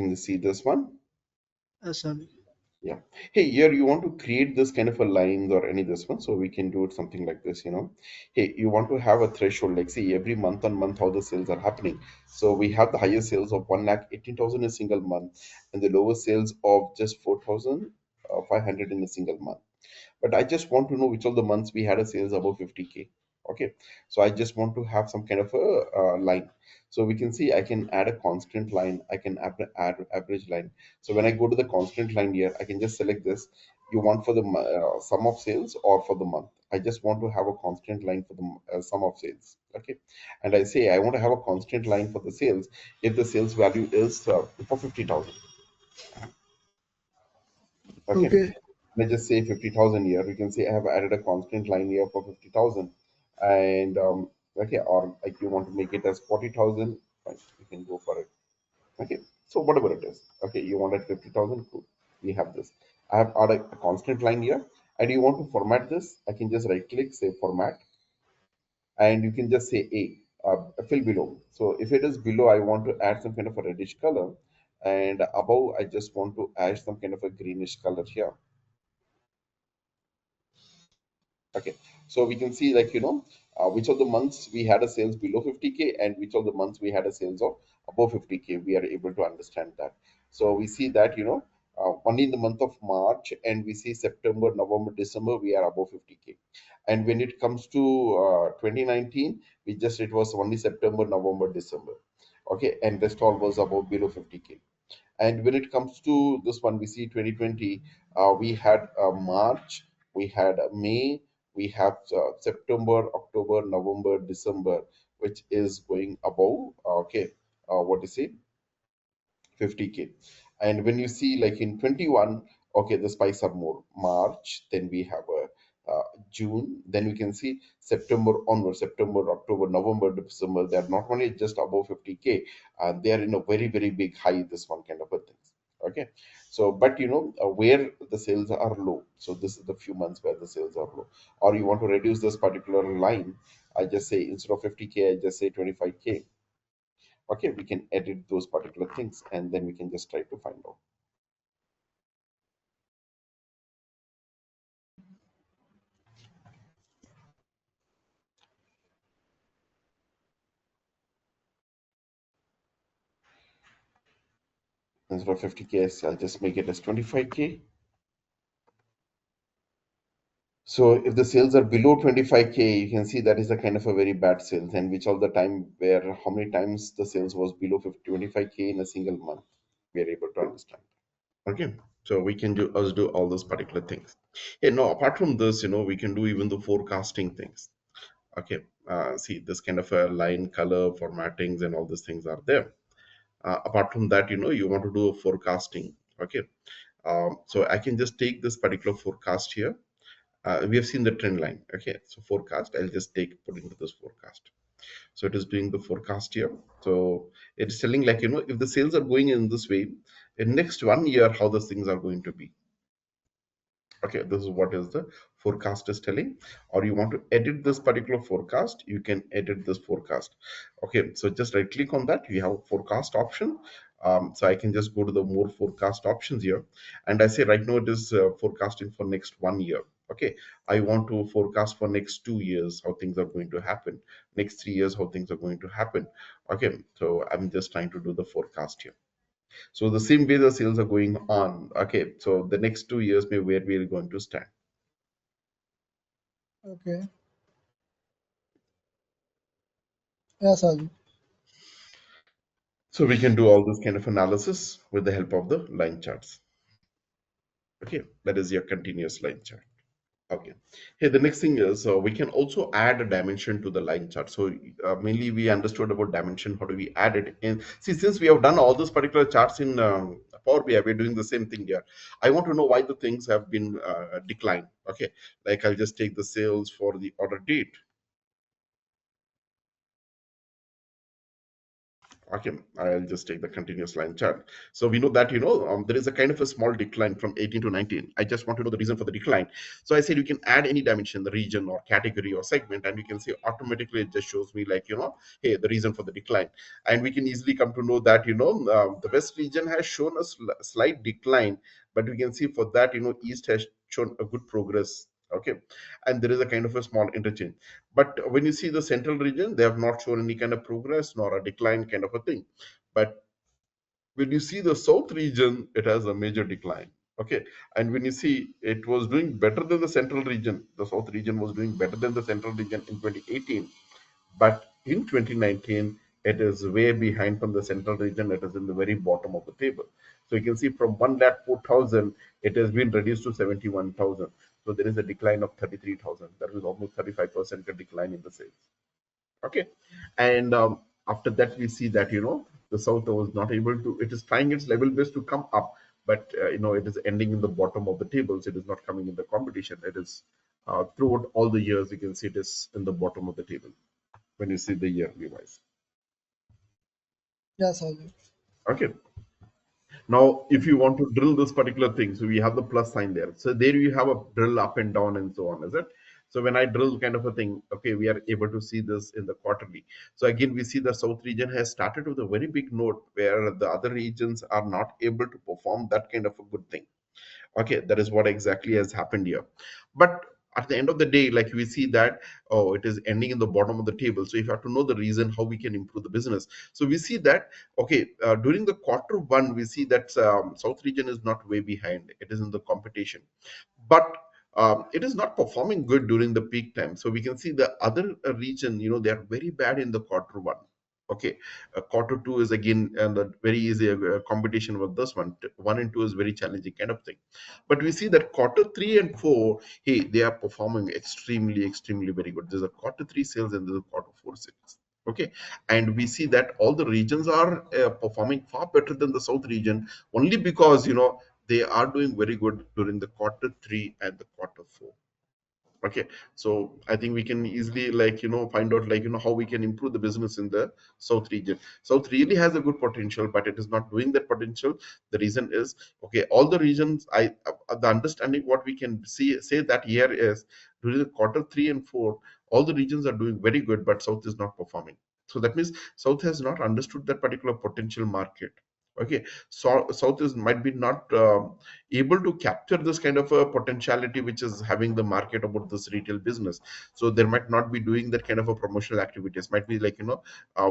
can see this one. Yes, sir. Yeah. Hey, here you want to create this kind of a lines or any this one, so we can do it something like this, you know. Hey, you want to have a threshold, like see every month on month how the sales are happening. So we have the highest sales of 1,18,000 in a single month, and the lowest sales of just 4,500 in a single month. But I just want to know which of the months we had a sales above 50K. Okay, so I just want to have some kind of a line. So we can see I can add a constant line, I can add average line. So when I go to the constant line here, I can just select this. You want for the sum of sales or for the month? I just want to have a constant line for the sum of sales. Okay, and I say I want to have a constant line for the sales if the sales value is for 50,000. Okay, Okay. let's just say 50,000 here. We can say I have added a constant line here for 50,000, and okay, or like you want to make it as 40,000, fine, you can go for it. Okay, so whatever it is, okay, you wanted 50,000, cool. We have this. I have added a constant line here, and you want to format this. I can just right click, say format, and you can just say fill below. So if it is below, I want to add some kind of a reddish color, and above, I just want to add some kind of a greenish color here. Okay, so we can see like which of the months we had a sales below 50K and which of the months we had a sales of above 50K. We are able to understand that. So we see that only in the month of March, and we see September, November, December we are above 50K. And when it comes to 2019, we just it was only September, November, December. Okay, and rest all was above below 50K. And when it comes to this one, we see 2020, we had March, we had May, we have September, October, November, December, which is going above, okay, what is it? 50K. And when you see like in 21, okay, the spikes are more. March, then we have a June, then we can see September onward, September, October, November, December. They are not only just above 50K, they are in a very, very big high, this one kind of a thing. Okay, so but where the sales are low. So this is the few months where the sales are low, or you want to reduce this particular line. I just say instead of 50K, I just say 25K. Okay, we can edit those particular things, and then we can just try to find out. Instead of 50K, I'll just make it as 25K. So if the sales are below 25K, you can see that is a kind of a very bad sales, and which all the time where how many times the sales was below 25K in a single month, we are able to understand. Okay, so we can do all those particular things. Yeah, no, apart from this, we can do even the forecasting things. Okay, see this kind of a line color formattings and all these things are there. Apart from that, you want to do a forecasting. Okay, so I can just take this particular forecast here. We have seen the trend line. Okay, so forecast, I'll just put into this forecast. So it is doing the forecast here. So it is telling like if the sales are going in this way in next 1 year, how the things are going to be. Okay, this is what is the forecast is telling. Or you want to edit this particular forecast, you can edit this forecast. Okay, so just right click on that, you have forecast option. So I can just go to the more forecast options here, and I say right now it is forecasting for next 1 year. Okay, I want to forecast for next 2 years how things are going to happen, next 3 years how things are going to happen. Okay, so I'm just trying to do the forecast here. So the same way the sales are going on. Okay, so the next 2 years, maybe where we are going to stand. Okay. Yes, sir. So we can do all this kind of analysis with the help of the line charts. Okay, that is your continuous line chart. Okay. Hey, the next thing is we can also add a dimension to the line chart. So mainly we understood about dimension. How do we add it in? See, since we have done all those particular charts in Power BI, we're doing the same thing here. I want to know why the things have been declined. Okay, like I'll just take the sales for the order date. Okay, I'll just take the continuous line chart. So we know that, there is a kind of a small decline from 18 to 19. I just want to know the reason for the decline. So I said you can add any dimension, the region or category or segment, and you can see automatically it just shows me like, hey, the reason for the decline. And we can easily come to know that, the West region has shown a slight decline, but we can see for that, East has shown a good progress. Okay, and there is a kind of a small interchange. But when you see the central region, they have not shown any kind of progress nor a decline kind of a thing. But when you see the south region, it has a major decline. Okay, and when you see it was doing better than the central region, the south region was doing better than the central region in 2018, but in 2019 it is way behind from the central region. It is in the very bottom of the table. So you can see from 1,04,000 it has been reduced to 71,000. So there is a decline of 33,000. That is almost 35% decline in the sales. Okay, and after that we see that the south was not able to. It is trying its level best to come up, but it is ending in the bottom of the tables. It is not coming in the competition. It is throughout all the years you can see it is in the bottom of the table when you see the yearly wise. Yes, Ajay. Okay, now if you want to drill this particular thing, so we have the plus sign there. So there you have a drill up and down and so on, is it? So when I drill kind of a thing, okay, we are able to see this in the quarterly. So again, we see the south region has started with a very big note where the other regions are not able to perform that kind of a good thing. Okay, that is what exactly has happened here. But at the end of the day, like we see that, oh, it is ending in the bottom of the table. So if you have to know the reason how we can improve the business, so we see that, okay, during the quarter one we see that south region is not way behind. It is in the competition, but it is not performing good during the peak time. So we can see the other region, they are very bad in the quarter one. Okay, quarter two is again and a very easy competition with this one. One and two is very challenging kind of thing. But we see that quarter three and four, hey, they are performing extremely, extremely very good. There's a quarter three sales and there's a quarter four sales. Okay, and we see that all the regions are performing far better than the south region, only because they are doing very good during the quarter three and the quarter four. Okay, so I think we can easily like find out like how we can improve the business in the south region. South really has a good potential, but it is not doing that potential. The reason is, okay, all the regions, the understanding what we can see say that here is during the quarter three and four, all the regions are doing very good, but south is not performing. So that means south has not understood that particular potential market. Okay, so south is might be not able to capture this kind of a potentiality which is having the market about this retail business. So there might not be doing that kind of a promotional activities. Might be like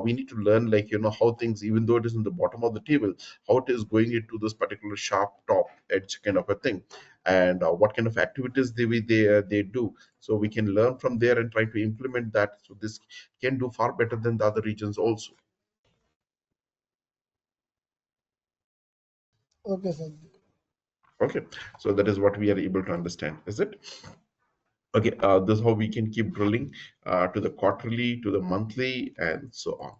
we need to learn like how things, even though it is in the bottom of the table, how it is going into this particular sharp top edge kind of a thing, and what kind of activities they do. So we can learn from there and try to implement that. So this can do far better than the other regions also. Okay, Sajid. Okay, so that is what we are able to understand, is it? Okay, this is how we can keep drilling to the quarterly, to the monthly, and so on.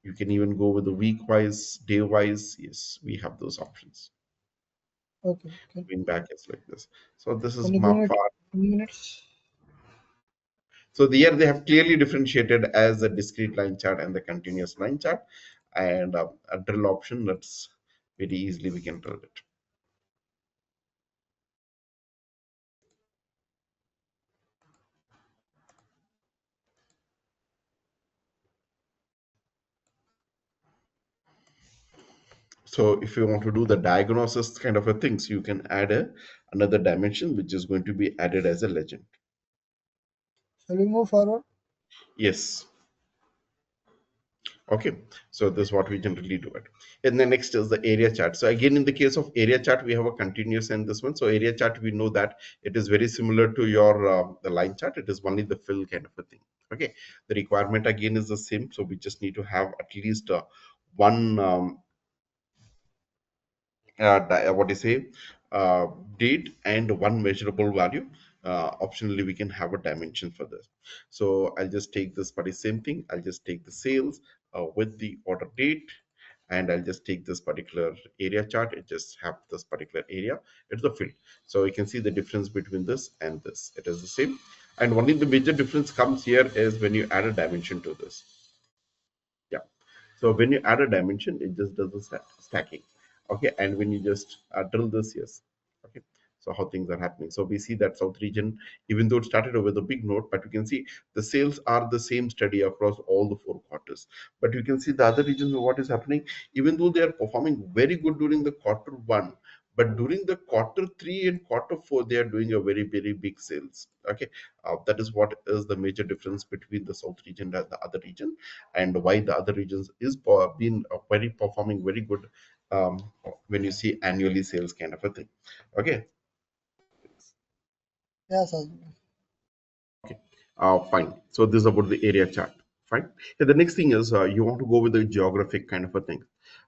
You can even go with the week wise, day wise. Yes, we have those options. Okay. Going back is like this. So this is Can you give map me part. 2 minutes? So here they have clearly differentiated as a discrete line chart and the continuous line chart, and a drill option. That's very easily we can drill it. So if you want to do the diagnosis kind of a things, you can add another dimension which is going to be added as a legend. Shall we move forward? Yes. Okay. So this is what we generally do it. And then next is the area chart. So again, in the case of area chart, we have a continuous and this one. So area chart, we know that it is very similar to your the line chart. It is only the fill kind of a thing. Okay. The requirement again is the same. So we just need to have at least one what do you say, uh, date and one measurable value. Optionally we can have a dimension for this. So I'll just take this for the same thing. I'll just take the sales with the order date, and I'll just take this particular area chart. It just have this particular area. It's the field. So you can see the difference between this and this. It is the same, and only the major difference comes here is when you add a dimension to this. Yeah. So when you add a dimension, it just does the stacking. Okay, and when you just drill this, yes. Okay, so how things are happening. So we see that South region, even though it started with a big note, but you can see the sales are the same steady across all the 4 quarters. But you can see the other regions, what is happening, even though they are performing very good during the quarter 1, but during the quarter 3 and quarter 4, they are doing a very, very big sales. Okay, that is what is the major difference between the South region and the other region, and why the other regions is been very performing very good, um, when you see annually sales kind of a thing. Okay. Yes, sir. Okay, fine. So this is about the area chart. Fine. Yeah, the next thing is you want to go with the geographic kind of a thing.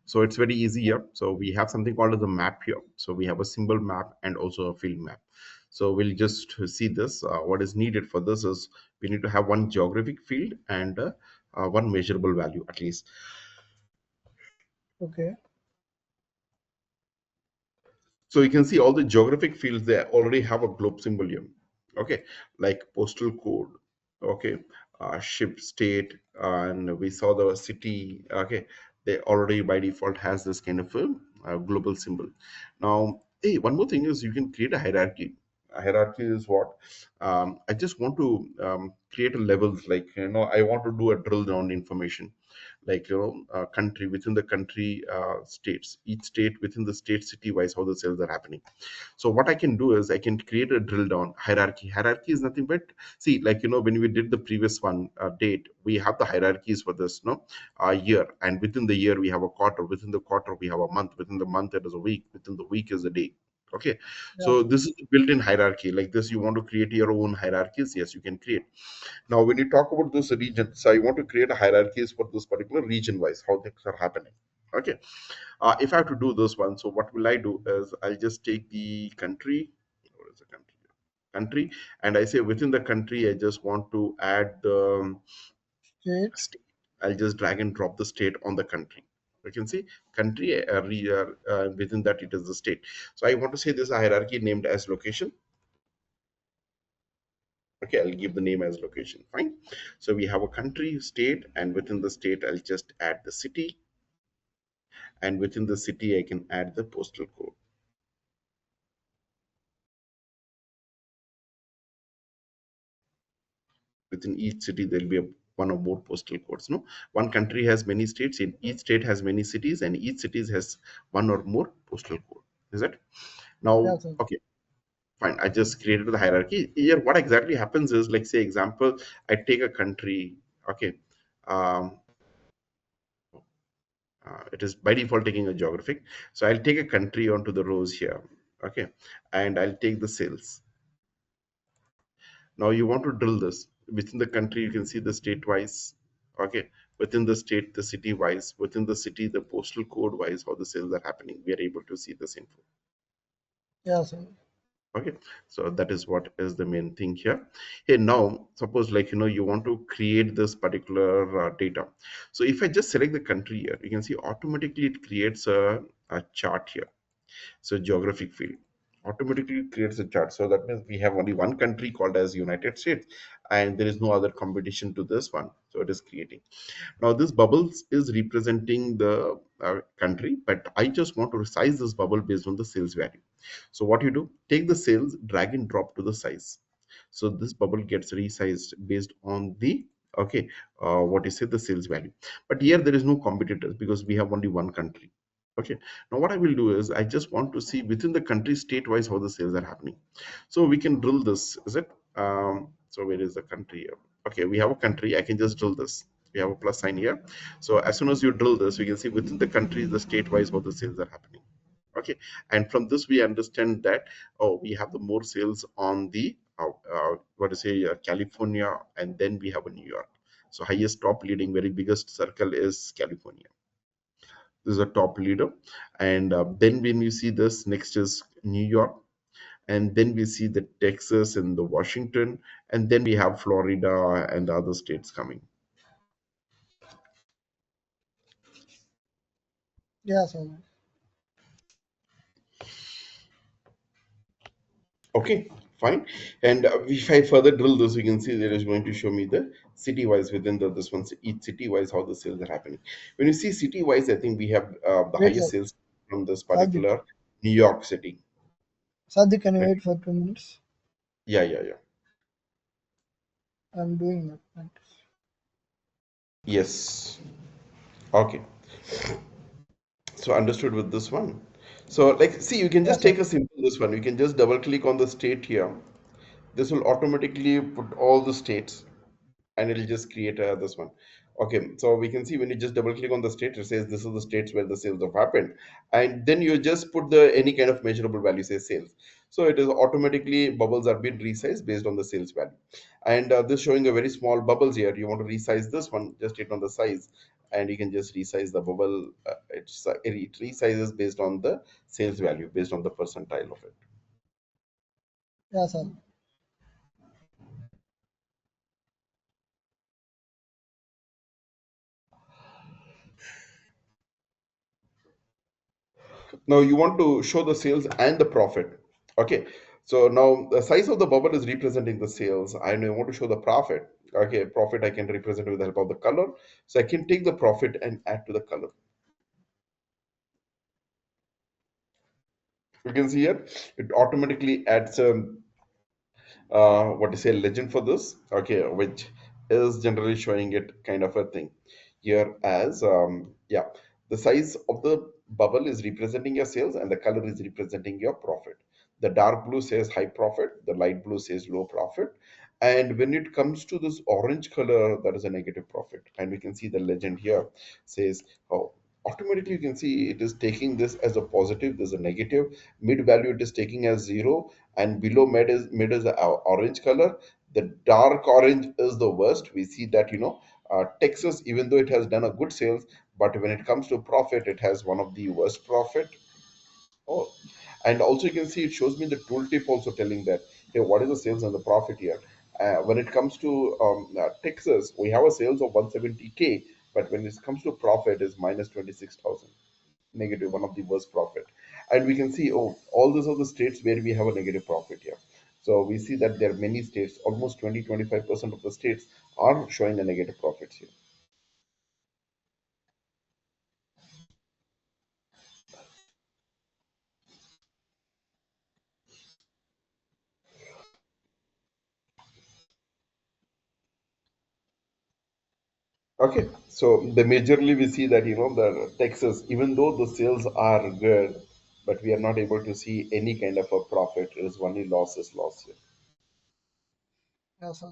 So it's very easy here. So we have something called as a map here. So we have a symbol map and also a field map. So we'll just see this. What is needed for this is we need to have one geographic field and one measurable value at least. Okay. So you can see all the geographic fields, they already have a globe symbol here. Okay, like postal code. Okay, ship state, and we saw the city. Okay, they already by default has this kind of a global symbol. Now, hey, one more thing is you can create a hierarchy. A hierarchy is what? I just want to create a levels, like, I want to do a drill down information, like, country within the country, states, each state within the state, city wise, how the sales are happening. So what I can do is I can create a drill down hierarchy is nothing but, see, like, when we did the previous one, date, we have the hierarchies for this, no, year, and within the year we have a quarter, within the quarter we have a month, within the month it is a week, within the week is a day. Okay, Yes, so sir. this is the built-in hierarchy. Like this, you want to create your own hierarchies, yes, you can create. Now, when you talk about those regions, I want to create a hierarchies for this particular region wise, how things are happening. Okay. If I have to do this one, so what will I do is I'll just take the country. What is the country? Country, and I say within the country, I just want to add the State. state. I'll just drag and drop the state on the country. You can see country, within that it is the state. So I want to say this hierarchy named as location. Okay, I'll give the name as location. Fine. So we have a country, state, and within the state, I'll just add the city, and within the city, I can add the postal code. Within each city, there'll be one or more postal codes. No, one country has many states. In each state has many cities, and each cities has one or more postal code. Is it now? Yes, sir. Okay, fine. I just created the hierarchy here. What exactly happens is, like, say, example, I take a country. Okay. Um, it is by default taking a geographic. So I'll take a country onto the rows here. Okay. And I'll take the sales. Now you want to drill this within the country. You can see the state wise. Okay. Within the state, the city wise. Within the city, the postal code wise, how the sales are happening. We are able to see this info. Yes, sir. Okay, so that is what is the main thing here. Hey, now suppose, like, you want to create this particular data. So if I just select the country here, you can see automatically it creates a chart here. So geographic field automatically creates a chart. So that means we have only one country called as United States, and there is no other competition to this one. So it is creating. Now this bubbles is representing the country, but I just want to resize this bubble based on the sales value. So what you do, take the sales, drag and drop to the size. So this bubble gets resized based on the, okay, what you say, the sales value. But here there is no competitors because we have only one country. Okay. Now what I will do is I just want to see within the country state wise how the sales are happening. So we can drill this. Is it? So where is the country here? Okay, we have a country. I can just drill this. We have a plus sign here. So as soon as you drill this, we can see within the country, the state wise, how the sales are happening. Okay, and from this we understand that, oh, we have the more sales on the what to say, California, and then we have a New York. So highest top leading, very biggest circle is California. This is a top leader, and then when you see this, next is New York, and then we see the Texas and the Washington, and then we have Florida and the other states coming. Yes, sir. Okay, Fine. And if I further drill this, you can see that is going to show me the city wise within the this one, each city wise how the sales are happening. When you see city wise, I think we have the Wait, highest sir. sales from this Sadhik. particular New York City. Sadhik, can you Right. wait for 2 minutes? Yeah, yeah, yeah. I'm doing that. Thanks. Yes. Okay. So understood with this one. So like, see, you can Yeah, just sir. take a simple this one. You can just double click on the state here. This will automatically put all the states and it'll just create this one. Okay, so we can see when you just double click on the state, it says this is the states where the sales have happened, and then you just put the any kind of measurable value, say sales. So it is automatically bubbles are being resized based on the sales value, and this showing a very small bubbles here. You want to resize this one, just hit on the size, and you can just resize the bubble. It resizes based on the sales value, based on the percentile of it. Yeah, sir. Now you want to show the sales and the profit. Okay, so now the size of the bubble is representing the sales. I know I want to show the profit. Okay, profit I can represent with the help of the color. So I can take the profit and add to the color. You can see here it automatically adds what to say legend for this, okay, which is generally showing it kind of a thing here as yeah, the size of the bubble is representing your sales and the color is representing your profit. The dark blue says high profit, the light blue says low profit, and when it comes to this orange color, that is a negative profit. And we can see the legend here says, oh, automatically you can see it is taking this as a positive, there's a negative, mid value it is taking as zero, and below mid is the orange color. The dark orange is the worst. We see that Texas, even though it has done a good sales, but when it comes to profit, it has one of the worst profit. Oh, and also you can see it shows me the tooltip also telling that, hey, what is the sales and the profit here. When it comes to Texas, we have a sales of 170K, but when it comes to profit is minus 26,000, negative, one of the worst profit. And we can see, oh, all these are the states where we have a negative profit here. So we see that there are many states, almost 20-25% of the states are showing a negative profits here. Okay, so the majorly we see that the Texas, even though the sales are good, but we are not able to see any kind of a profit. It is only losses loss here. Yeah, sir.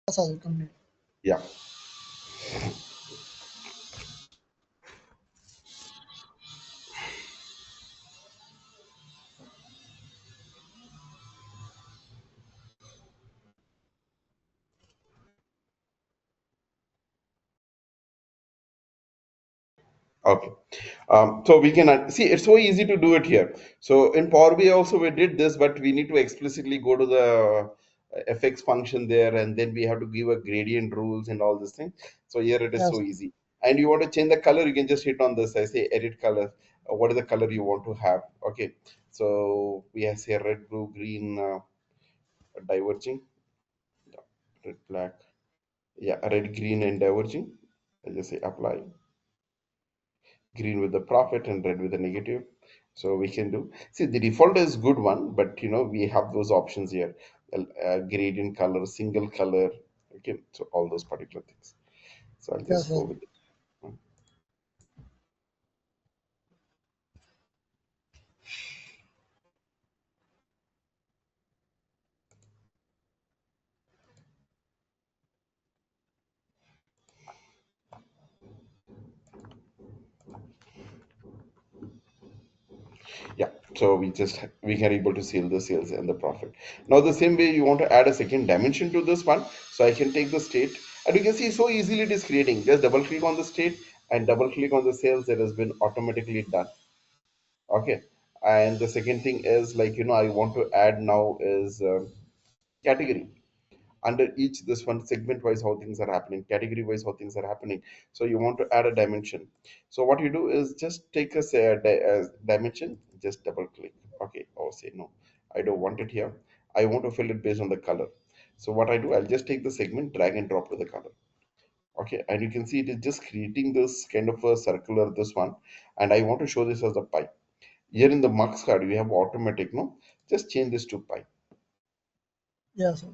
Yeah, sir. Complete. Yeah. Okay. So we can see it's so easy to do it here. So in Power BI also we did this, but we need to explicitly go to the fx function there, and then we have to give a gradient rules and all this thing. So here it is Yes, so easy. And you want to change the color, you can just hit on this. I say edit color. What is the color you want to have? Okay. So we have say red, blue, green, diverging, yeah, red, black, yeah, red, green, and diverging. I just say apply. Green with the profit and red with the negative. So we can do, see, the default is good one, but we have those options here. Gradient color, single color. Okay, so all those particular things. So I'll yes, just go sir. with it. Yeah, so we can able to seal the sales and the profit. Now the same way you want to add a second dimension to this one. So I can take the state, and you can see so easily it is creating. Just double click on the state and double click on the sales. It has been automatically done. Okay. And the second thing is, like, I want to add now is category. Under each this one, segment wise how things are happening, category wise how things are happening. So you want to add a dimension. So what you do is just take a, say, a dimension, just double click. Okay, or say no, I don't want it here. I want to fill it based on the color. So what I do, I'll just take the segment, drag and drop to the color. Okay, and you can see it is just creating this kind of a circular, this one. And I want to show this as a pie. Here in the marks card, we have automatic, no? Just change this to pi. Yes, sir.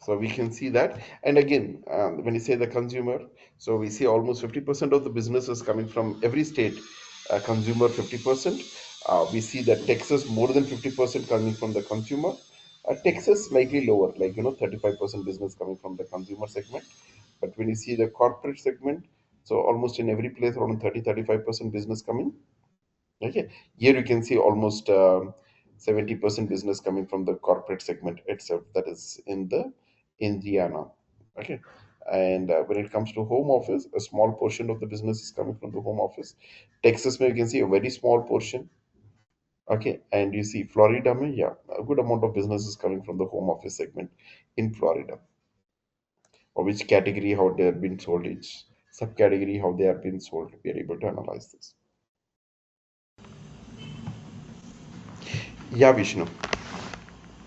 So we can see that. And again, when you say the consumer, so we see almost 50% of the business is coming from every state, consumer 50%. We see that Texas more than 50% coming from the consumer. Texas slightly lower, like, 35% business coming from the consumer segment. But when you see the corporate segment, so almost in every place around 30-35% business coming. Okay, here you can see almost 70% business coming from the corporate segment itself, that is in the Indiana. Okay, and when it comes to home office, a small portion of the business is coming from the home office. Texas, may you can see a very small portion. Okay, and you see Florida, may, yeah, a good amount of business is coming from the home office segment in Florida. Or which category, how they have been sold, each subcategory, how they have been sold. We are able to analyze this. Yeah, Vishnu.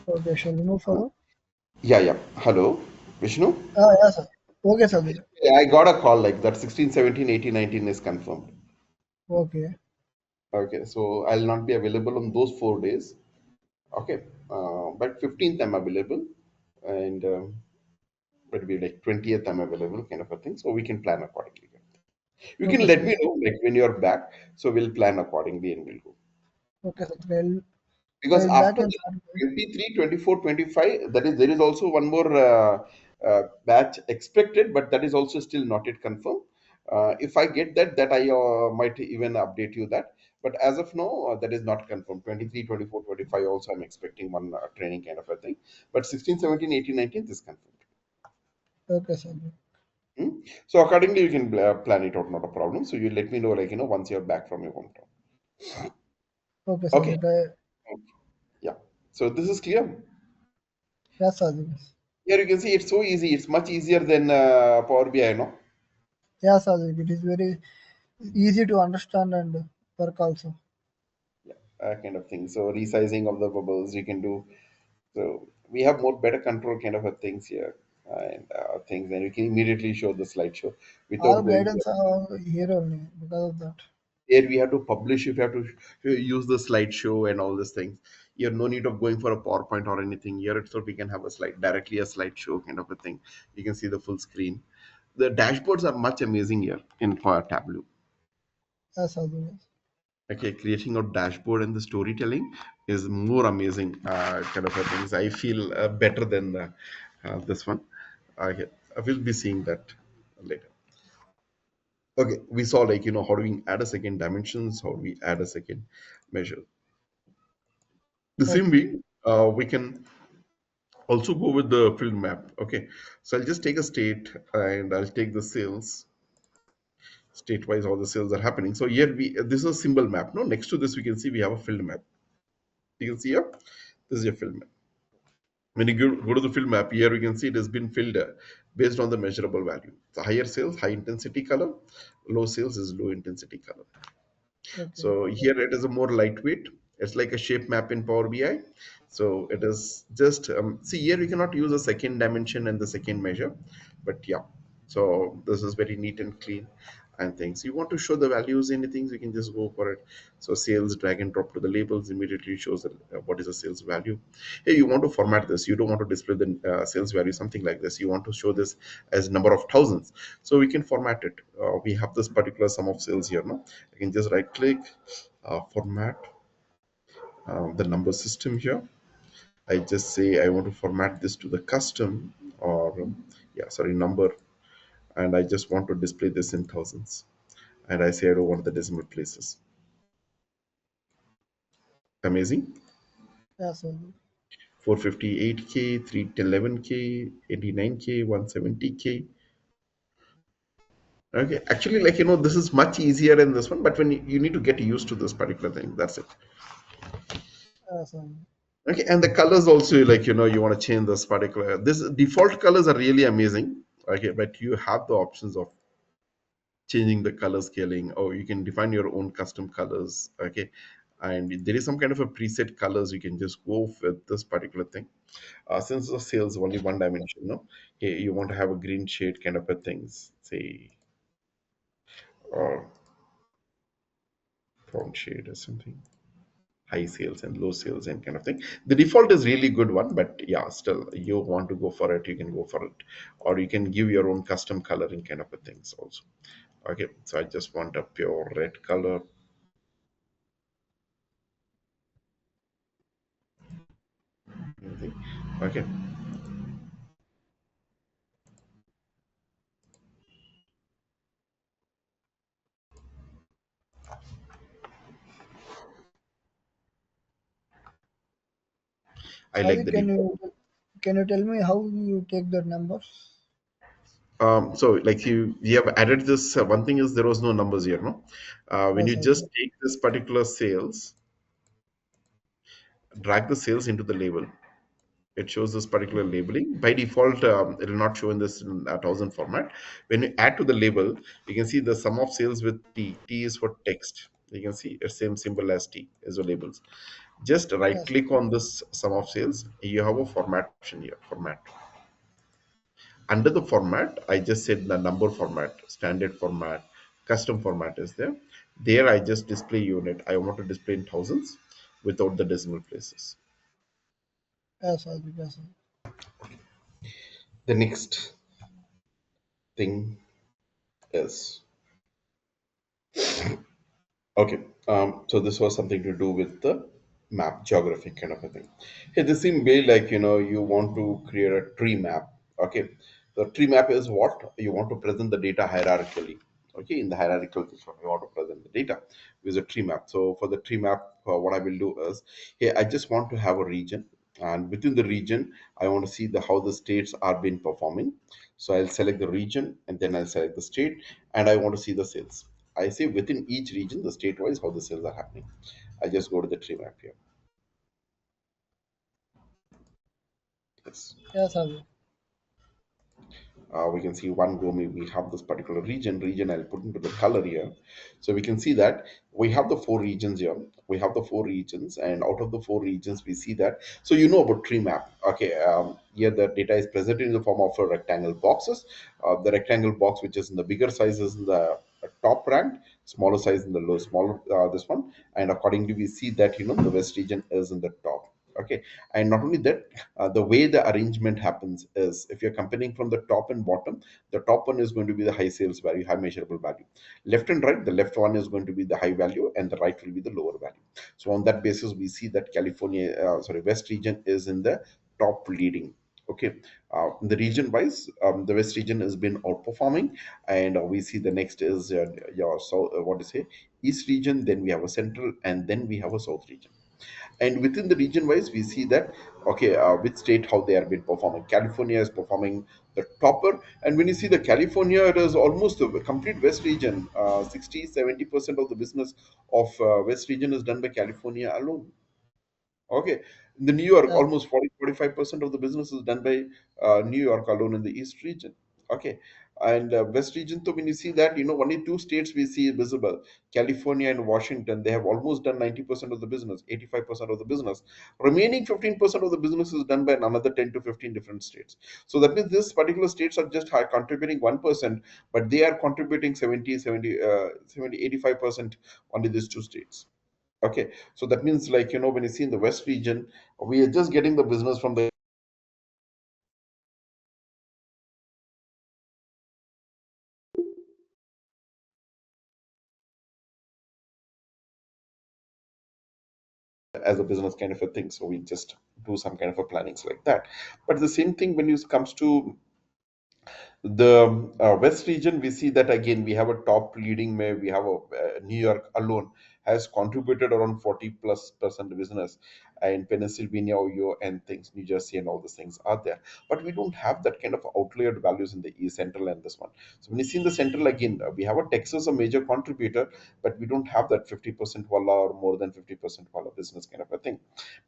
Okay, shall we move further? Yeah, yeah. Hello, Vishnu. Yes, sir. Okay, sir. Yeah, I got a call like that. 16, 17, 18, 19 is confirmed. Okay, Okay, so I'll not be available on those 4 days. Okay, but 15th I'm available, and but be like 20th I'm available, kind of a thing. So we can plan accordingly. You can okay, let sir. me know like when you're back, so we'll plan accordingly and we'll go. Okay, sir. Well, Because back after and the start. 23, 24, 25, that is there is also one more batch expected, but that is also still not yet confirmed. If I get that I might even update you that. But as of now, that is not confirmed. 23, 24, 25 also I'm expecting one training kind of a thing. But 16, 17, 18, 19 is confirmed. Okay, sir. Hmm? So accordingly, you can plan it out, not a problem. So you let me know, like, once you're back from your hometown. Okay, sir. Okay. Yeah. So this is clear. Yes, sir. Here you can see it's so easy. It's much easier than Power BI, no? Yes, sir. It is very easy to understand and work also. Yeah, kind of thing. So resizing of the bubbles you can do. So we have more better control kind of a things here, and things, and we can immediately show the slideshow without All going guidance are here only because of that. here. We have to publish. If you have to use the slideshow and all these things, you have no need of going for a PowerPoint or anything. Here itself we can have a slide directly, a slideshow kind of a thing. You can see the full screen. The dashboards are much amazing here in Tableau. Yes, sir. Yes. Okay, creating a dashboard and the storytelling is more amazing kind of a things. I feel better than this one. Okay, I will be seeing that later. Okay, we saw, like, how do we add a second dimensions, how do we add a second measure. The same Okay. way, we can also go with the field map. Okay, so I'll just take a state and I'll take the sales. state wise how the sales are happening. So here we this is a symbol map. No, next to this we can see we have a field map. You can see here, this is your field map. When you go to the field map, here we can see it has been filled based on the measurable value. The higher sales, high intensity color, low sales is low intensity color. Okay. So here it is a more lightweight. It's like a shape map in Power BI. So it is just see here we cannot use a second dimension and the second measure, but yeah. So this is very neat and clean and things. You want to show the values, anything, you can just go for it. So sales, drag and drop to the labels immediately shows what is the sales value. Hey, you want to format this. You don't want to display the sales value, something like this. You want to show this as number of thousands. So we can format it. We have this particular sum of sales here. No, I can just right click, format the number system here. I just say I want to format this to the custom or yeah, sorry, number, and I just want to display this in thousands. And I say I don't want the decimal places. Amazing. Yeah, sir. 458K, 311K, 89K, 170K. Okay, actually, like this is much easier in this one, but when you need to get used to this particular thing, that's it. Yeah, sir. Okay, and the colors also, like you want to change this particular. This default colors are really amazing. Okay, but you have the options of changing the color scaling, or you can define your own custom colors. Okay, and there is some kind of a preset colors you can just go with this particular thing. Since the sales only one dimension, no, you want to have a green shade kind of a things, say, or brown shade or something, high sales and low sales and kind of thing. The default is really good one, but yeah, still you want to go for it, you can go for it, or you can give your own custom coloring kind of a things also. Okay, so I just want a pure red color. Okay, I like Sorry, the default. can you tell me how you take the numbers? So like you have added this one thing is there was no numbers here, no. When Yes, you sir. just take this particular sales, drag the sales into the label, it shows this particular labeling. By default, it will not show in this in a thousand format. When you add to the label, you can see the sum of sales with T. T is for text. You can see the same symbol as T as the labels. Just right Yes, click on this sum of sales. You have a format option here, format. Under the format, I just said the number format, standard format, custom format is there. There I just display unit. I want to display in thousands without the decimal places. yes, sir. Yes, sir. The next thing is okay. So this was something to do with the map geography kind of a thing. Hey, this seems way like you want to create a tree map. Okay, the tree map is what you want to present the data hierarchically. Okay, in the hierarchical system, you want to present the data with a tree map. So for the tree map, what I will do is, hey, I just want to have a region, and within the region, I want to see the how the states are been performing. So I'll select the region, and then I'll select the state, and I want to see the sales. I say within each region, the state wise, how the sales are happening. I just go to the tree map here. Yes. Yes, sir. We can see one go, we have this particular region I'll put into the color here. So we can see that we have the four regions here. We have the four regions, and out of the four regions we see that, so about tree map. Okay, here the data is presented in the form of a rectangle boxes. The rectangle box which is in the bigger size is in the top rank, smaller size in the low, smaller this one, and accordingly we see that the west region is in the top. Okay, and not only that, the way the arrangement happens is, if you're comparing from the top and bottom, the top one is going to be the high sales value, high measurable value. Left and right, the left one is going to be the high value and the right will be the lower value. So on that basis we see that west region is in the top leading. Okay, the region wise, the west region has been outperforming, and we see the next is your south, what to say, east region, then we have a central, and then we have a south region. And within the region wise we see that Okay, which state how they are been performing. California is performing the topper, and when you see the California, it is almost the complete West region. 60-70% of the business of West region is done by California alone. Okay. In the New York, Yeah. almost 40-45% of the business is done by New York alone in the East region. Okay. And West region, so when you see that, only two states we see visible, California and Washington, they have almost done 90% of the business, 85% of the business. Remaining 15% of the business is done by another 10 to 15 different states. So that means this particular states are just contributing 1%, but they are contributing 85% only these two states. Okay, so that means, like, when you see in the West region, we are just getting the business from the as a business kind of a thing. So we just do some kind of a plannings like that. But the same thing when it comes to the West region, we see that again we have a top leading mayor. We have a New York alone has contributed around 40 plus percent business, in Pennsylvania, Ohio, and things, New Jersey, and all those things are there. But we don't have that kind of outlier values in the East Central and this one. So when you see in the Central again, we have a Texas a major contributor, but we don't have that 50% walla or more than 50% walla business kind of a thing.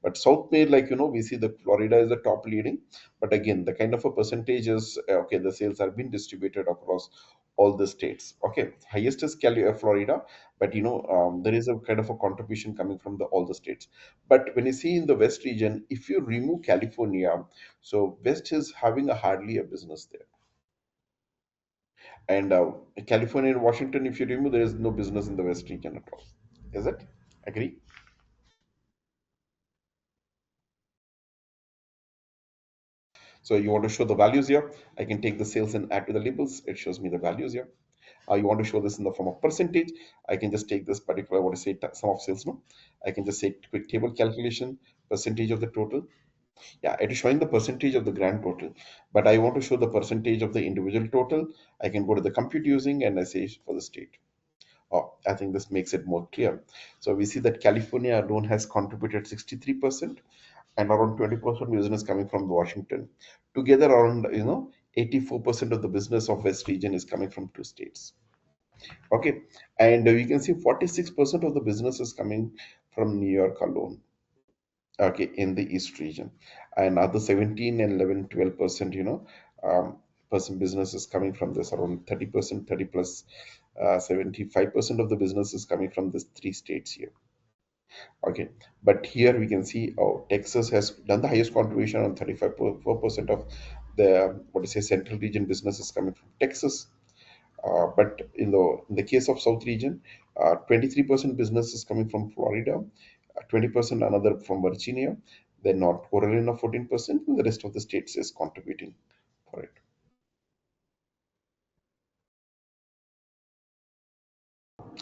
But South May, like, we see the Florida is the top leading, but again the kind of a percentage is okay, the sales are being distributed across all the states. Okay, highest is Florida, but there is a kind of a contribution coming from all the states. But when you see in the West region, if you remove California, so West is having a hardly a business there. And California and Washington, if you remove, there is no business in the West region at all. Is it? Agree? So you want to show the values here. I can take the sales and add to the labels. It shows me the values here. You want to show this in the form of percentage. I can just take this particular, what to say, sum of sales. No, I can just say quick table calculation, percentage of the total. Yeah, it is showing the percentage of the grand total, but I want to show the percentage of the individual total. I can go to the compute using and I say for the state. Oh, I think this makes it more clear. So we see that California alone has contributed 63%, and around 20% business coming from Washington. Together, around 84% of the business of West region is coming from two states. Okay, and you can see 46% of the business is coming from New York alone. Okay, in the East region, and other 17 and 11, 12%, person business is coming from this, around 30%, 30 plus 75% of the business is coming from these three states here. Okay, but here we can see, oh, Texas has done the highest contribution on 35.4% of the, what to say, central region business is coming from Texas. But in the case of South region, 23% business is coming from Florida, 20% another from Virginia, then North Carolina 14%, and the rest of the states is contributing for it.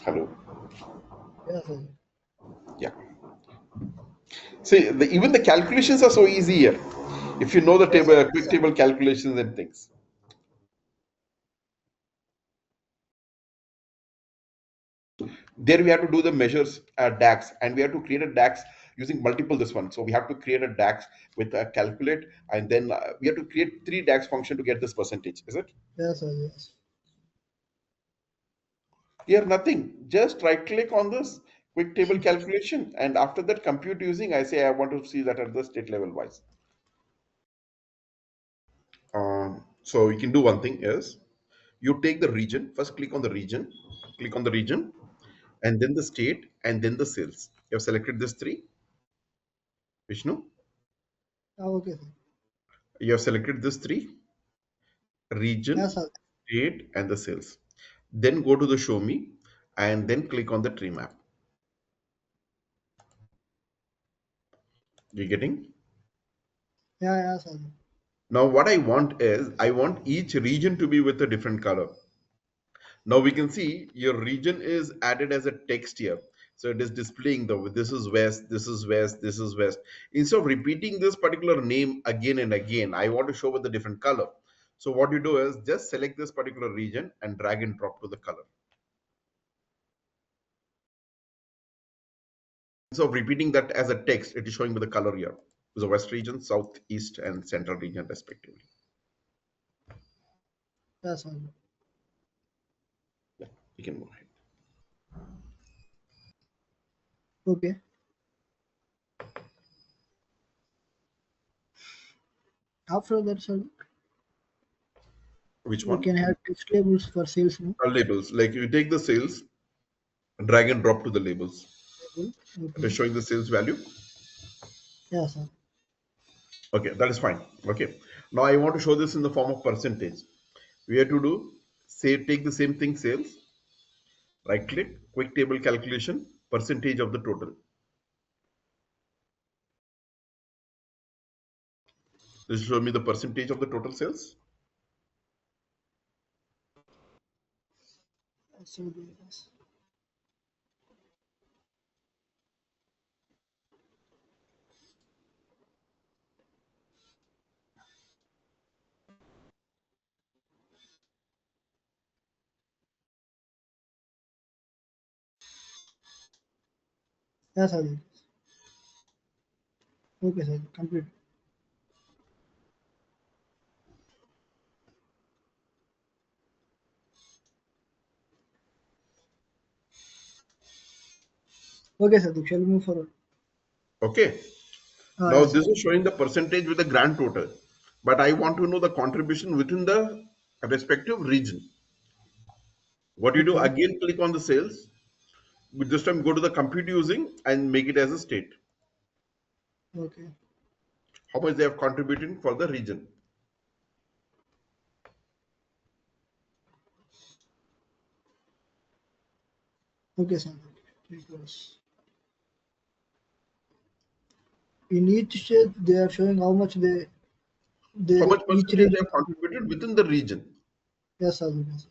Hello, Yes, sir. yeah. See, even the calculations are so easy here. If you know the Yes, table, sir. quick table calculations and things. There we have to do the measures DAX, and we have to create a DAX using multiple this one. So we have to create a DAX with a calculate, and then we have to create three DAX function to get this percentage. Is it? Yes, sir. Yes. Here nothing. Just right click on this quick table calculation, and after that compute using, I say I want to see that at the state level wise. So you can do one thing is you take the region first, click on the region, and then the state, and then the sales. You have selected this three, Vishnu. Okay, sir. You have selected this three: Yes, region, sir. state, and the sales. Then go to the show me, and then click on the tree map. You getting? Yeah, yeah, sir. Now what I want is I want each region to be with a different color. Now we can see your region is added as a text here. So it is displaying the, this is west, this is west, this is west. Instead of repeating this particular name again and again, I want to show with a different color. So what you do is just select this particular region and drag and drop to the color. Instead of repeating that as a text, it is showing with the color here. the west region, south, east, and central region respectively. Yes, sir. Yeah, you can go ahead. Okay. After that, sir, Which we one? can have text labels for sales no? Labels. Like you take the sales, drag and drop to the labels. Label. It is Okay. showing the sales value. Yes, sir. Okay, that is fine. Okay. Now I want to show this in the form of percentage. We have to do, say, take the same thing, sales, right click, quick table calculation, percentage of the total. This will show me the percentage of the total sales. So, yes. Yes, sir. Okay, sir. Complete. Okay, sir. Shall we move forward? Okay. Now Yes, sir. this is showing the percentage with the grand total. But I want to know the contribution within the respective region. What you do, Okay. again click on the sales. This time go to the compute using and make it as a state. Okay. How much they have contributed for the region. Okay, sir. Because in each state, they are showing how much How they much each percentage they region have contribute. contributed within the region. Yes, sir. Yes.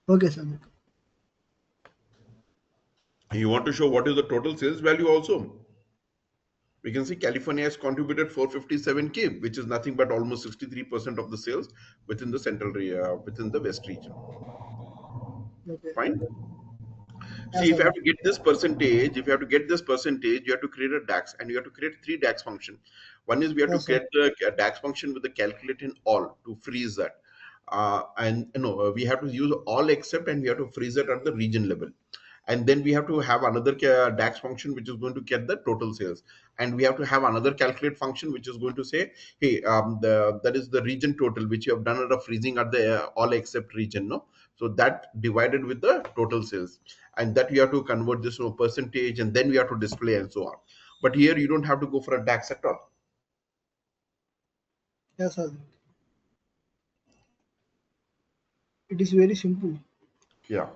Okay, sir. You want to show what is the total sales value also. We can see California has contributed 457K, which is nothing but almost 63% of the sales within the within the West region. Okay. Fine. See, Yes, if you sir. have to get this percentage, if you have to get this percentage, you have to create a DAX, and you have to create three DAX function. One is we have to Yes, sir. create the DAX function with the calculate in all to freeze that. And we have to use all except, and we have to freeze it at the region level. And then we have to have another DAX function which is going to get the total sales, and we have to have another calculate function which is going to say, hey, that is the region total which you have done at a freezing at the all except region, no? So that divided with the total sales, and that we have to convert this to a percentage, and then we have to display and so on. But here you don't have to go for a DAX at all. Yes, sir. It is very simple. Yeah.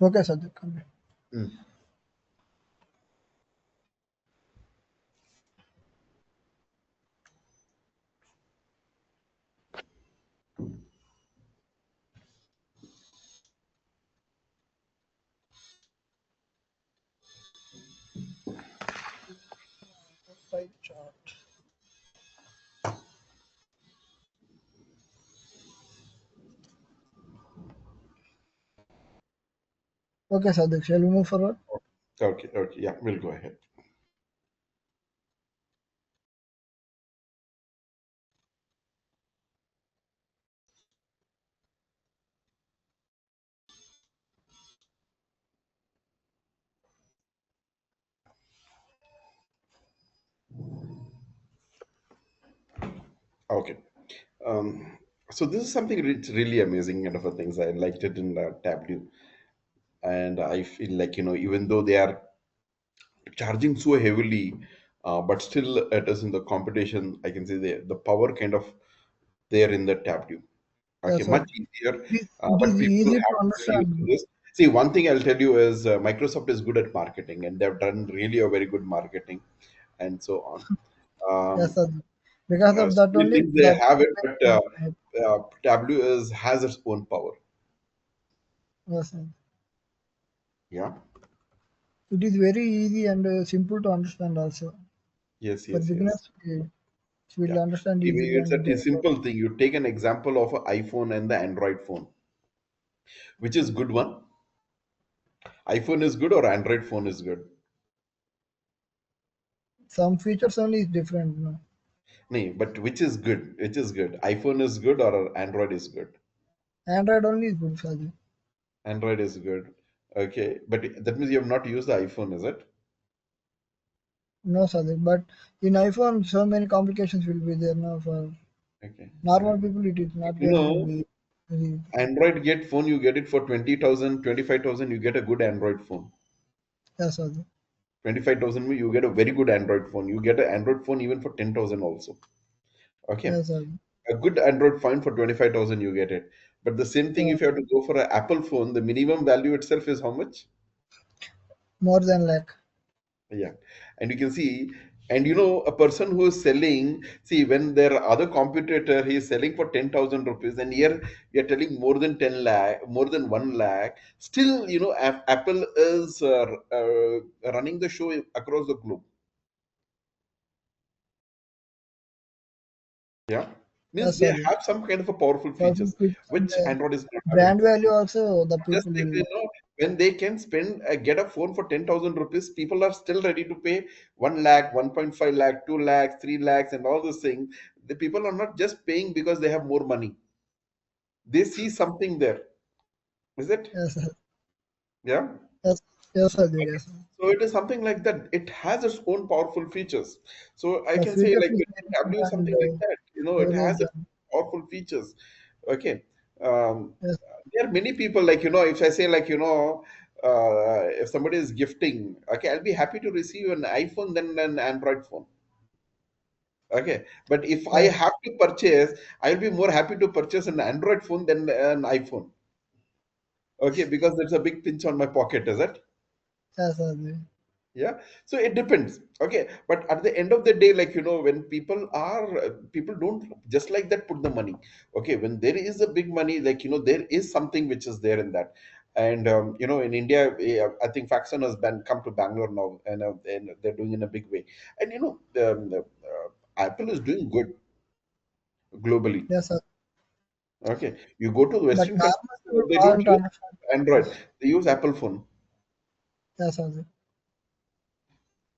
Okay, sir. Complete. Mm. Pie chart. Okay, sir. Shall we move forward? Okay. Okay. Yeah, we'll go ahead. Okay. Um, so this is something really amazing kind of a things. I liked it in Tableau, and I feel like even though they are charging so heavily, but still it is in the competition. I can say the power kind of there in the Tableau. Okay, Yes, sir. much easier, It but is people easy to have to get used to understand. this. See, one thing I'll tell you is Microsoft is good at marketing, and they've done really a very good marketing, and so on. Yes, Um, sir. Because of so that many only things they the have it, people but Tableau is has its own power. yes, sir. Yeah. It is very easy and simple to understand also. Yes, For yes, yes. beginners, it will Yeah. understand easily It's and a they will, simple thing. You take an example of an iPhone and the Android phone. Which is good one? iPhone is good or Android phone is good? some features only is different. No? No, but which is good? Which is good? iPhone is good or Android is good? Android only is good, Sajid. Android is good. Okay, but that means you have not used the iPhone, is it? No, Sajid. But in iPhone, so many complications will be there now for Okay. normal people. It is not You going to know, be very, Android get phone, you get it for 20,000, 25,000. You get a good Android phone. yes, Sajid. 25,000, you get a very good Android phone. You get an Android phone even for 10,000 also. Okay. Yes, Sajid. A good Android phone for 25,000, you get it. But the same thing, Yeah, if you have to go for an Apple phone, the minimum value itself is how much? more than like. Yeah. And you can see, and a person who is selling, see, when there are other competitor, he is selling for 10,000 rupees, and here we are telling more than 10 lakh, more than 1 lakh. Still, Apple is running the show across the globe. Yeah. Means Yes, they Sajid. have some kind of a powerful Powerful features, features and which Android is not having. brand value also the Just people like will. when they can spend get a phone for 10,000 rupees, people are still ready to pay 1 lakh, 1.5 lakh, 2 lakhs, 3 lakhs, and all those things. The people are not just paying because they have more money. They see something there. Is it? Yes, yes, Yeah. yes, yes, Sajid. Okay. Yes. So it is something like that. It has its own powerful features. So I The can say features like is when very Tableau good is and something like that. It very has its advanced. powerful features. Okay. Um, Yes, there are many people like if I say like if somebody is gifting, okay, I'll be happy to receive an iPhone than an Android phone. Okay. But if I yes, have to purchase, I'll be more happy to purchase an Android phone than an iPhone. Okay, because there's a big pinch on my pocket, is it? yes, Sajid. Yeah, so it depends. Okay, but at the end of the day, like when people don't just like that put the money. Okay, when there is a big money, like there is something which is there in that. And in India, I think Faxon has come to Bangalore now, and they're doing in a big way. And Apple is doing good globally. Yes, Sajid. Okay, you go to the But Western normal countries, people they don't can't use understand Android, this. they use Apple phone. Yes, Sajid.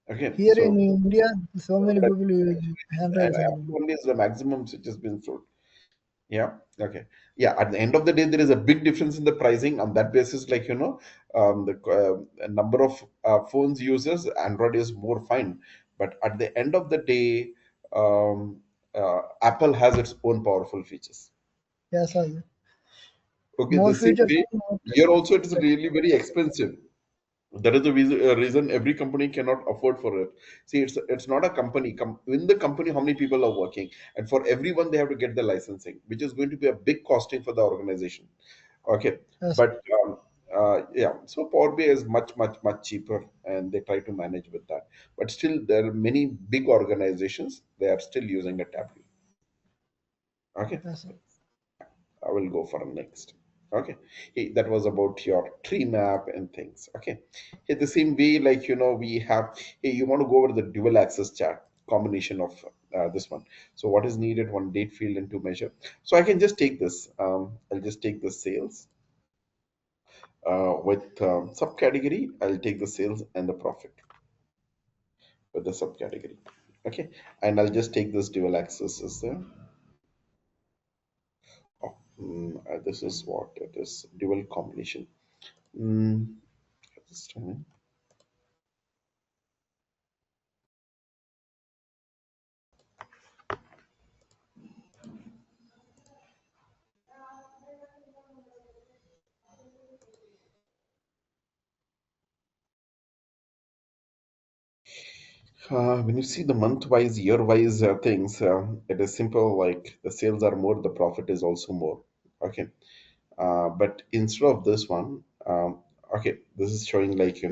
Okay, Here in so India, so many but people use Android, Apple Sajid. only is the maximum which has been sold. Yeah. Okay. Yeah. At the end of the day, there is a big difference in the pricing. On that basis, like the number of phones users, Android is more fine. But at the end of the day, um, Apple has its own powerful features. Yes, Sajid. Okay. More The same features way, and more here also it is tech. really very expensive. That is the reason every company cannot afford for it. See, it's not a company. In the company, how many people are working, and for everyone they have to get the licensing, which is going to be a big costing for the organization. Okay, Yes, but yeah, so Power BI is much much much cheaper, and they try to manage with that. But still, there are many big organizations they are still using a Tableau. Okay. yes, I will go for next. Okay. Hey, that was about your tree map and things. Okay. Hey, the same way, like, we have, hey, you want to go over the dual access chart combination of this one. So, what is needed? One date field and two measure. So, I can just take this. I'll just take the sales with subcategory. I'll take the sales and the profit with the subcategory. Okay. And I'll just take this dual access as there. Oh, this is what it is dual combination. Mm, this time. When you see the month-wise, year-wise things, it is simple. Like the sales are more, the profit is also more. Okay, but instead of this one, okay, this is showing like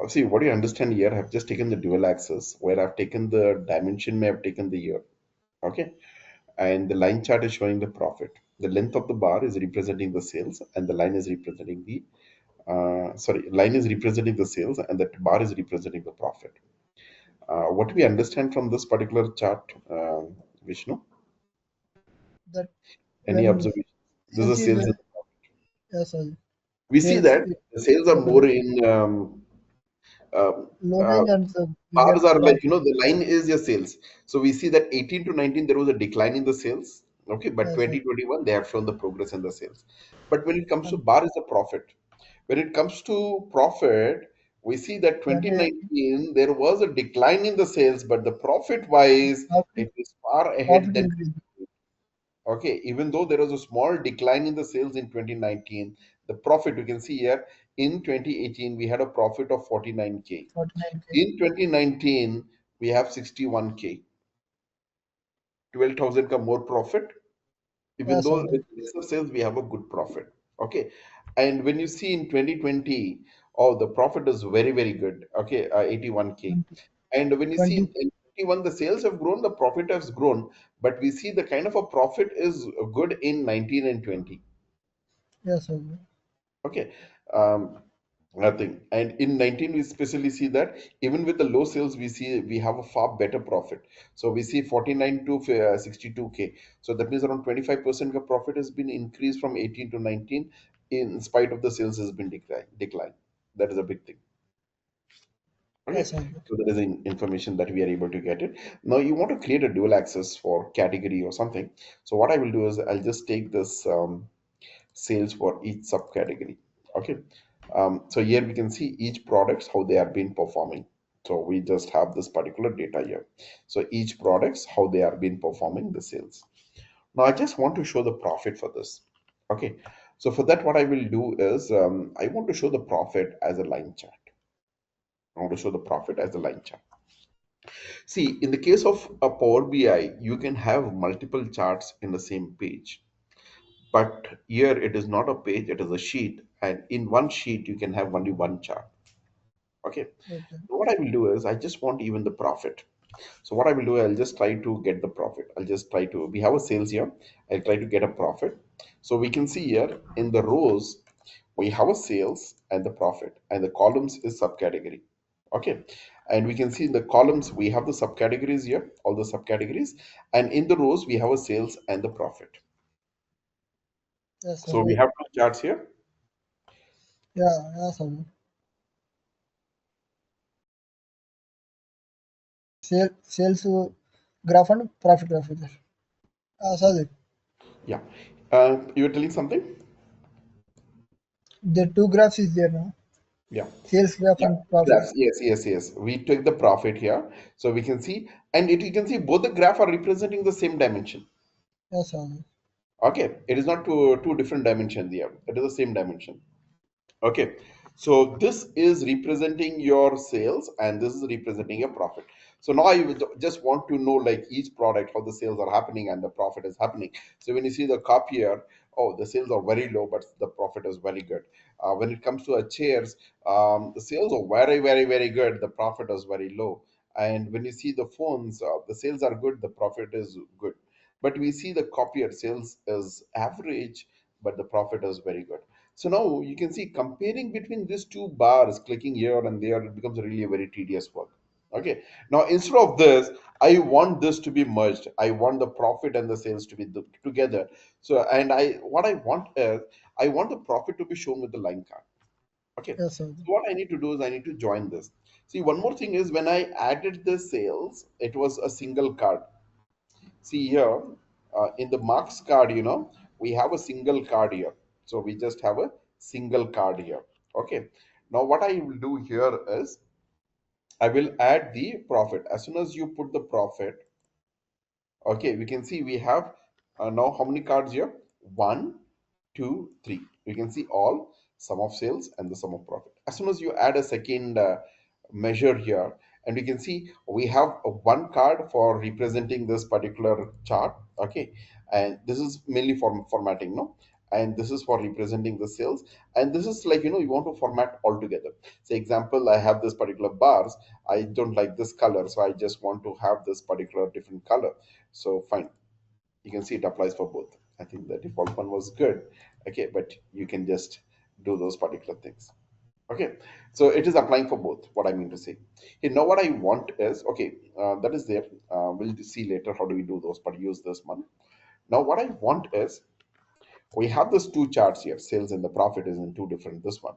see what do you understand here? I've just taken the dual axis where I've taken the dimension, may have taken the year. Okay, and the line chart is showing the profit. The length of the bar is representing the sales, and the line is representing the Sorry, line is representing the sales and that bar is representing the profit. What we understand from this particular chart, Vishnu? That Any when observations? This sales is is sales. yes, sir. We see Sales that the sales are total more in um, uh, loading and the bigger bars are like, profit. the line is your sales. So we see that 18 to 19, there was a decline in the sales. Okay, but Yes, sir. 2021, they have shown the progress in the sales. But when it comes to And bar is a profit. When it comes to profit, we see that 2018 2019, there was a decline in the sales, but the profit wise, profit it is far ahead profit than. increase Okay, even though there was a small decline in the sales in 2019, the profit you can see here in 2018 we had a profit of 49K. 49K. In 2019 we have 61K, 12,000 ka more profit. Even Yes, though sir. with lesser sales we have a good profit. Okay, and when you see in 2020, oh, the profit is very very good. Okay, 81K. 20, And when you see 20. in 21, the sales have grown, the profit has grown, but we see the kind of a profit is good in 19 and 20. Yes, sir. Okay. Um, Nothing. And in 19, we especially see that even with the low sales, we see we have a far better profit. So we see 49 to 62K. So that means around 25% of profit has been increased from 18 to 19 in spite of the sales has been decline. That is a big thing. Yes, Okay. sir. So that is information that we are able to get it. Now you want to create a dual access for category or something. So what I will do is I'll just take this sales for each subcategory. Okay. So here we can see each products how they have been performing. So we just have this particular data here. So each products how they are been performing the sales. Now I just want to show the profit for this. Okay. So for that, what I will do is I want to show the profit as a line chart. I want to show the profit as a line chart. See, in the case of a Power BI, you can have multiple charts in the same page. But here it is not a page, it is a sheet. And in one sheet, you can have only one chart. Okay. Okay. So what I will do is I just want even the profit. So what I will do, I'll just try to get the profit. I'll just try to, we have a sales here. I'll try to get a profit. So we can see here in the rows, we have a sales and the profit, and the columns is subcategory. Okay. And we can see in the columns, we have the subcategories here, all the subcategories. And in the rows, we have a sales and the profit. Yes, sir. So we have two charts here. Yeah, yes, sir. Sales graph and profit graph is there. Sorry, Yeah. You were telling something? the two graphs is there now. Yeah. Sales graph Yeah. and profit. Graphs. Yes, yes, yes. We took the profit here. So we can see, and you can see both the graph are representing the same dimension. Yes, sir. Okay. It is not two different dimensions here. It is the same dimension. Okay, so this is representing your sales and this is representing your profit. So now I would just want to know like each product, how the sales are happening and the profit is happening. So when you see the cup here, oh, the sales are very low, but the profit is very good. When it comes to chairs, the sales are very, very, very good. The profit is very low. And when you see the phones, the sales are good, the profit is good. But we see the copier sales is average, but the profit is very good. So now you can see comparing between these two bars, clicking here and there, it becomes really a very tedious work. Okay. Now instead of this, I want this to be merged. I want the profit and the sales to be together. So and what I want is I want the profit to be shown with the line card. Okay. Yes, sir. So what I need to do is I need to join this. See, one more thing is when I added the sales, it was a single card. See here, in the marks card, we have a single card here. So we just have a single card here. Okay. Now what I will do here is I will add the profit. As soon as you put the profit, okay, we can see we have now how many cards here? One, two, three. You can see all sum of sales and the sum of profit. As soon as you add a second measure here, and we can see we have one card for representing this particular chart. Okay, and this is mainly for formatting, no? And this is for representing the sales, and this is like you want to format all together. Say example, I have this particular bars. I don't like this color, so I just want to have this particular different color. So fine, you can see it applies for both. I think the default one was good. Okay, but you can just do those particular things. Okay, so it is applying for both. What I mean to say, here now what I want is okay. That is there. We'll see later how do we do those, but use this one. Now what I want is we have these two charts here. Sales and the profit is in two different this one,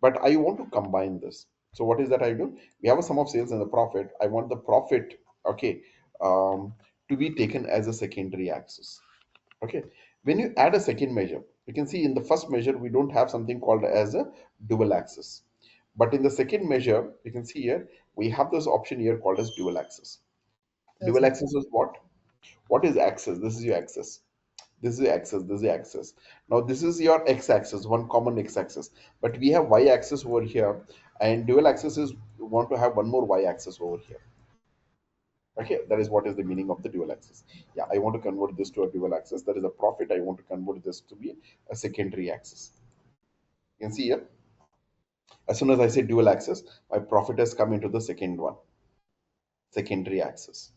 but I want to combine this. So what is that I do? We have a sum of sales and the profit. I want the profit, okay, to be taken as a secondary axis. Okay, when you add a second measure, you can see in the first measure we don't have something called as a dual axis, but in the second measure you can see here we have this option here called as dual axis. Yes, Dual sir. axis is what? What is axis? This is your axis. This is your axis. This is your axis. Now this is your x-axis, one common x-axis, but we have y-axis over here, and dual axis is you want to have one more y-axis over here. Okay, that is what is the meaning of the dual axis. Yeah, I want to convert this to a dual axis. That is a profit. I want to convert this to be a secondary axis. You can see here, as soon as I say dual axis, my profit has come into the second one, secondary axis.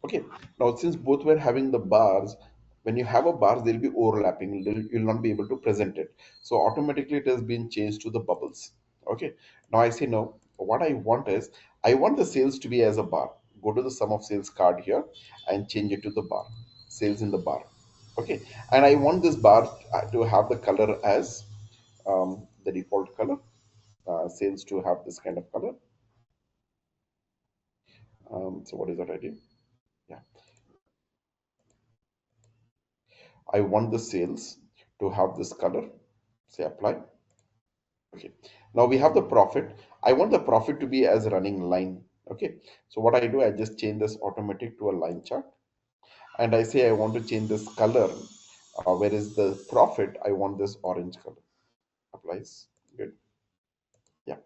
Okay, now since both were having the bars, when you have a bars, they'll be overlapping. You'll not be able to present it. So automatically it has been changed to the bubbles. Okay, now I say no. What I want is, I want the sales to be as a bar. Go to the sum of sales card here and change it to the bar. Sales in the bar. Okay, and I want this bar to have the color as the default color. Sales to have this kind of color. So what is that I do? Yeah, I want the sales to have this color. Say apply. Okay. Now we have the profit. I want the profit to be as a running line. Okay. So what I do, I just change this automatic to a line chart, and I say I want to change this color. Where is the profit? I want this orange color. Applies. Good. Yeah.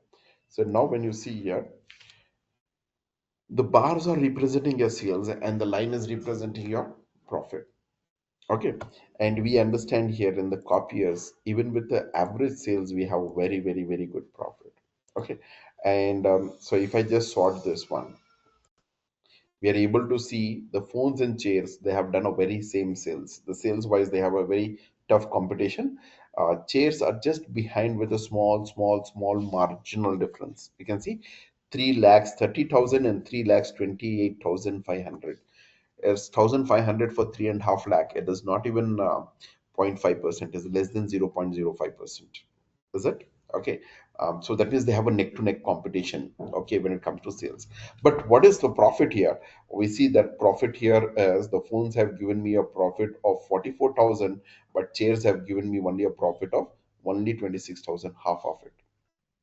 So now when you see here, the bars are representing your sales and the line is representing your profit. Okay, and we understand here in the copiers, even with the average sales, we have very good profit. Okay, and so if I just sort this one, we are able to see the phones and chairs. They have done a very same sales. The sales wise, they have a very tough competition. Chairs are just behind with a small marginal difference. You can see 3,30,000 and 3,28,500 is 1,500 for 3.5 lakh. It is not even 0.5%, is less than 0.05%. Is it? Okay. So that means they have a neck to neck competition, okay, when it comes to sales. But what is the profit here? We see that profit here is the phones have given me a profit of 44,000, but chairs have given me only a profit of only 26,000, half of it.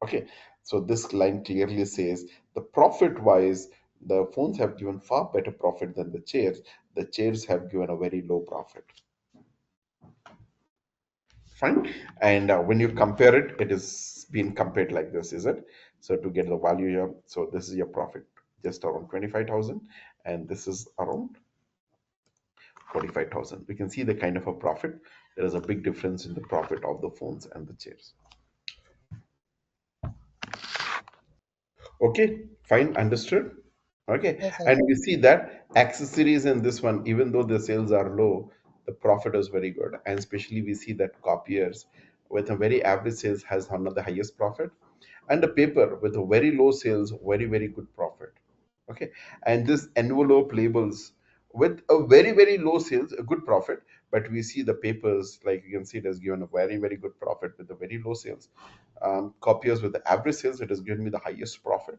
Okay, so this line clearly says the profit wise, the phones have given far better profit than the chairs. The chairs have given a very low profit. Fine. And when you compare it, it is being compared like this, is it? So to get the value here, so this is your profit, just around 25,000, and this is around 45,000. We can see the kind of a profit. There is a big difference in the profit of the phones and the chairs. Okay, fine, understood. Okay, Yes, sir. and we see that accessories in this one, even though the sales are low, the profit is very good. And especially we see that copiers with a very average sales has one of the highest profit, and the paper with a very low sales, very good profit. Okay, and this envelope labels with a very low sales, a good profit, but we see the papers like you can see it has given a very good profit with a very low sales. Copiers with the average sales, it has given me the highest profit.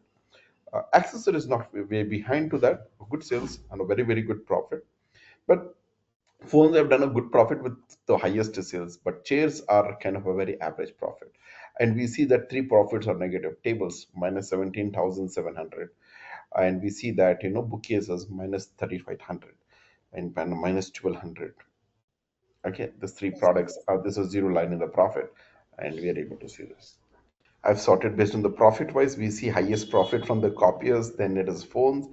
Accessor is not way behind to that, good sales and a very good profit. But phones have done a good profit with the highest sales, but chairs are kind of a very average profit. And we see that three profits are negative. Tables minus 17,700, and we see that bookcases minus 3,500 and minus 1,200. Okay, these three Yes, sir. products are this is zero line in the profit, and we are able to see this. I've sorted based on the profit wise. We see highest profit from the copiers, then it is phones,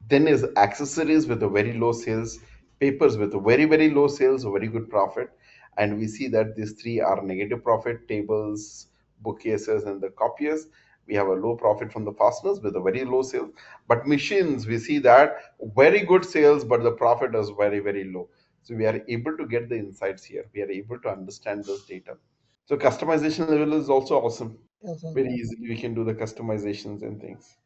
then is accessories with a very low sales, papers with a very low sales, a very good profit. And we see that these three are negative profit: tables, bookcases, and the copiers. We have a low profit from the fasteners with a very low sales. But machines, we see that very good sales, but the profit is very low. So we are able to get the insights here. We are able to understand this data. So customization level is also awesome. Yes, sir. Very easily we can do the customizations and things.